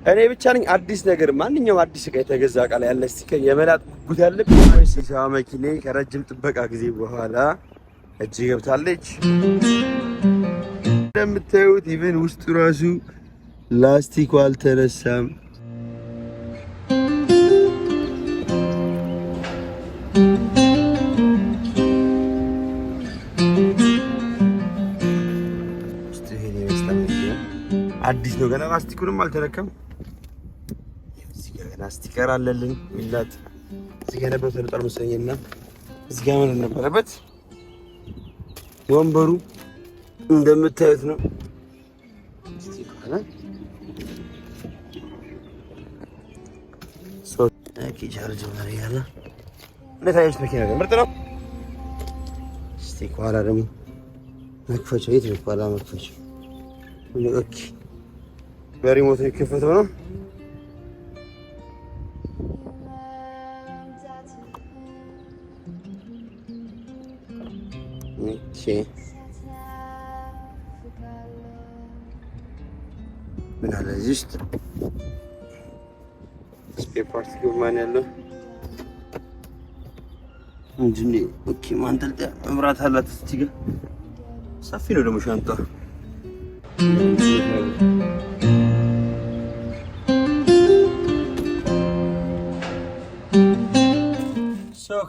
እኔ ብቻ ነኝ አዲስ ነገር ማንኛውም አዲስ እቃ የተገዛ እቃ ላይ ያለ ስቲከር የመላጥ ጉድ ያለብኝ ወይስ የሰው መኪናዬ ከረጅም ጥበቃ ጊዜ በኋላ እጅ ገብታለች። እንደምታዩት ኢቭን ውስጡ ራሱ ላስቲኩ አልተነሳም። አዲስ ነው ገና ላስቲኩንም አልተነካም። እዚህ ጋር ገና ስቲከር አለልን ሚላት እዚህ ጋር ነበር ተለጣል መሰለኝና እዚህ ጋር ምን ነበረበት ወንበሩ እንደምታዩት ነው። ስቲከር ኦኬ ቻርጅ ማድረግ ያለ ለታይስ መኪና ምርጥ ነው። ስቲከር አላ ደግሞ መክፈቻው የት ነው? ኋላ መክፈቻው ኦኬ በሪሞት የከፈተው ነው። ኦኬ ምን አለ እዚህ ውስጥ ስፔር ፓርት ማን ያለው እንጂ ኦኬ ማንጠልጠያ መብራት አላት። እዚህ ጋር ሰፊ ነው ደግሞ ሻንጣ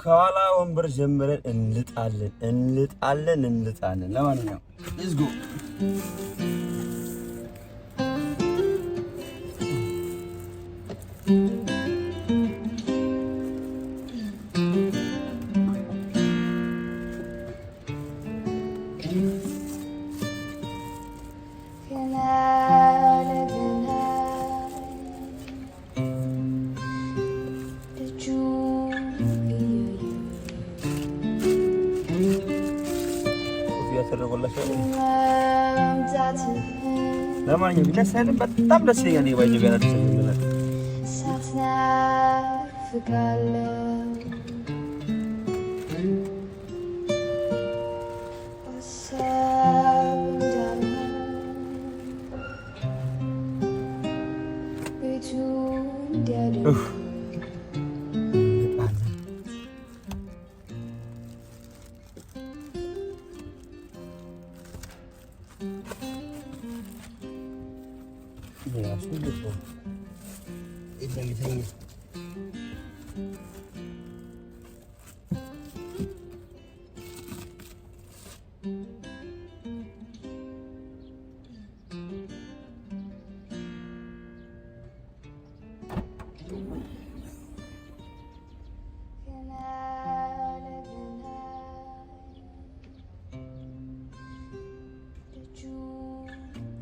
ከኋላ ወንበር ጀምረን እንልጣለን። ለማንኛውም ሌትስ ጎ ለማንኛውም ብቻ ሳይሆን በጣም ደስ ይለኛል። ይባይ ነገር አዲስ ነገር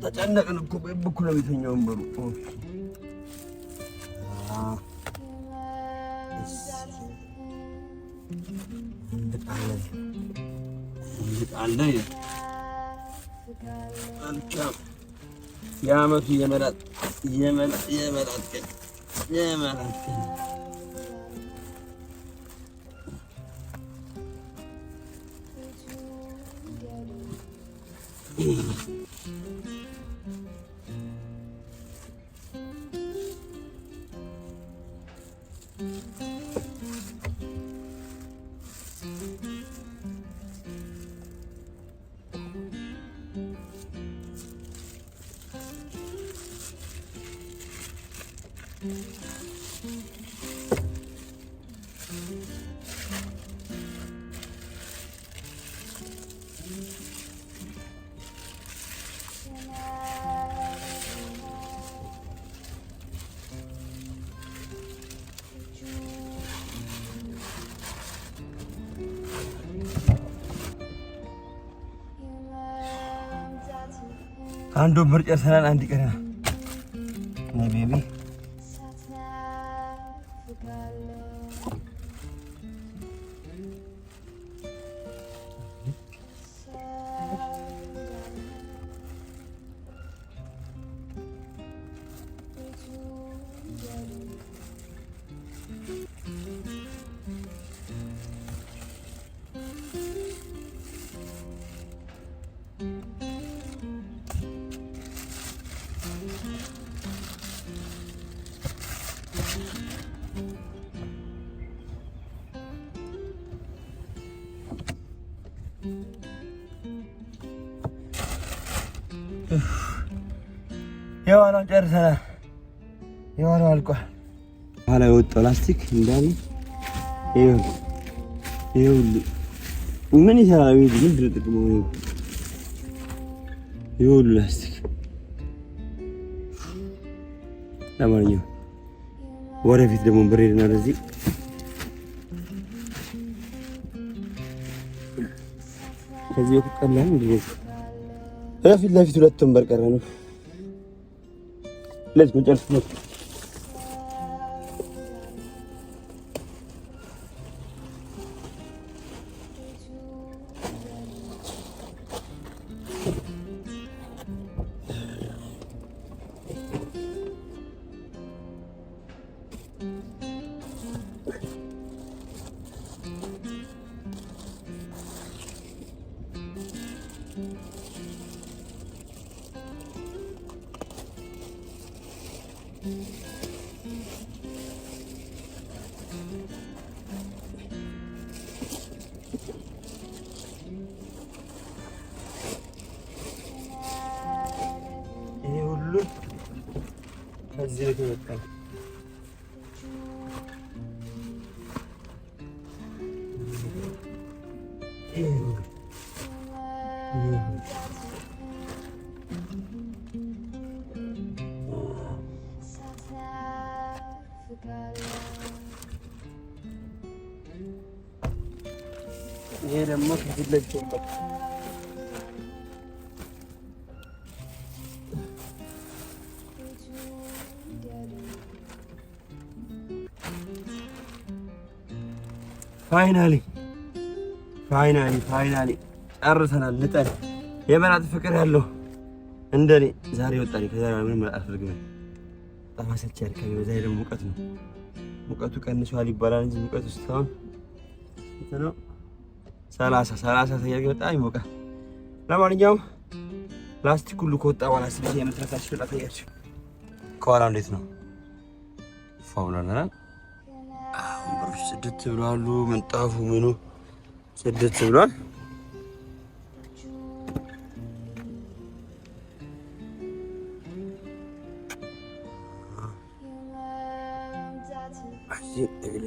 ተጨነቅን እኮ በኩል ነው የተኛው ወንበሩ። የዓመቱ የመላጥ ቀን አንዱ ምርጫ ሰላን አንድ ቀን ነው ቤቢ የዋናውን ጨርሰናል። የዋናው አልቋል። ኋላ የወጣው ላስቲክ እንዳለ ይኸው ምን ይሰራል? ምንድን ነው ጥቅሙ? ይኸው ላስቲክ። ለማንኛውም ወደፊት ደግሞ ብሬድና ወደዚህ ከዚህ ወጥ ቀላል እንደዚህ ፊት ለፊት ሁለት ወንበር ቀረ ነው። ለዚህ መጨረስ ነው። ከዚህ ነው የወጣው። ይሄ ደግሞ ከዚህ ላይ ተወጣ። ፋይናሊ ጨርሰናል። ልጠን የመናጥ ፍቅር ያለው እንደኔ ዛሬ ወጣኝ። ከዛሬ ምንም አልፈልግም። ጣፋሰች ያልከኝ በዛሬ ደግሞ ሙቀት ነው። ሙቀቱ ቀንሷል ይባላል እንጂ ሙቀቱ እስካሁን ነው 30 ተያየ በጣም ይሞቃል። ለማንኛውም ፕላስቲክ ሁሉ ከወጣ በኋላ ስለዚህ የምትረሳሽ ፍጣ ታያችሁ። ከኋላ እንዴት ነው ፋውላና አሁን ብሩሽ ጽድት ብሏል። ምንጣፉ ምኑ ጽድት ብሏል።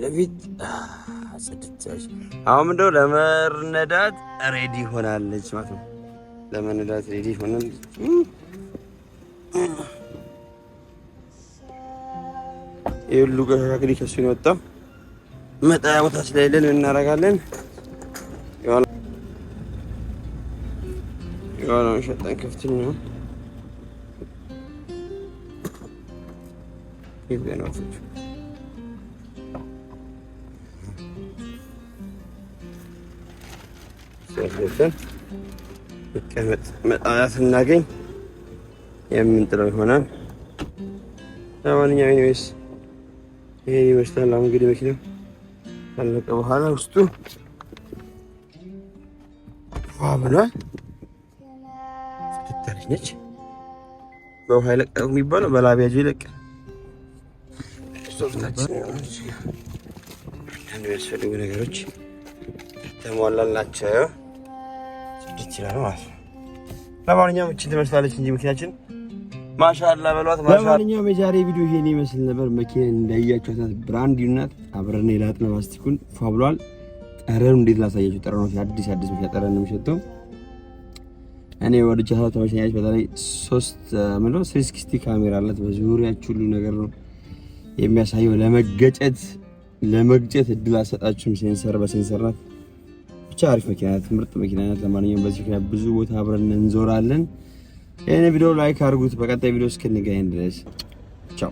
ለቪት ጽድት አሁን እንደው ለመነዳት ሬዲ ሆናለች ማለት ነው። ለመነዳት ሬዲ ሆናለች። ይኸውልህ ከሻግሪ ከሱ ነው ወጣው። መጣያ ቦታ ስለሌለን እናደርጋለን። ያው ሸጣን ክፍት ነው። ይዘናው ስለዚህ ይቀመጥ መጣያ ስናገኝ የምንጥለው ይሆናል። ለማንኛውም ኢኒዌይስ ይሄ ይመስላል። አሁን እንግዲህ መኪናው ካለቀ በኋላ ውስጡ ብሏል። ትታለች ነች። በውሃ ይለቀው የሚባለው በላቢያጅ ይለቅ ሶፍታችን የሚያስፈልጉ ነገሮች ተሟላላቸው ይችላል ማለት ነው። ለማንኛውም እቺ ትመስላለች እንጂ መኪናችን ማሻአላ በሏት። ለማንኛውም የዛሬ ቪዲዮ ይሄን ይመስል ነበር። መኪና እንዳያችኋት ብራንድ ዩናት አብረን የላጥነው ፕላስቲኩን ፋብሏል። ጠረኑ እንዴት ላሳያችሁ። ጠረኑ አዲስ መኪና ጠረን ነው የሚሸተው። እኔ ወደቻታ ተመሽኛለች። በተለይ 360 ካሜራ አላት። በዙሪያችሁ ሁሉ ነገር ነው የሚያሳየው። ለመግጨት እድል አሰጣችሁም። ሴንሰር በሴንሰር ናት። ብቻ አሪፍ መኪና ናት፣ ምርጥ መኪና ናት። ለማንኛውም በዚህ መኪና ብዙ ቦታ አብረን እንዞራለን። ይሄን ቪዲዮ ላይክ አድርጉት። በቀጣይ ቪዲዮ እስክንገናኝ ድረስ ቻው።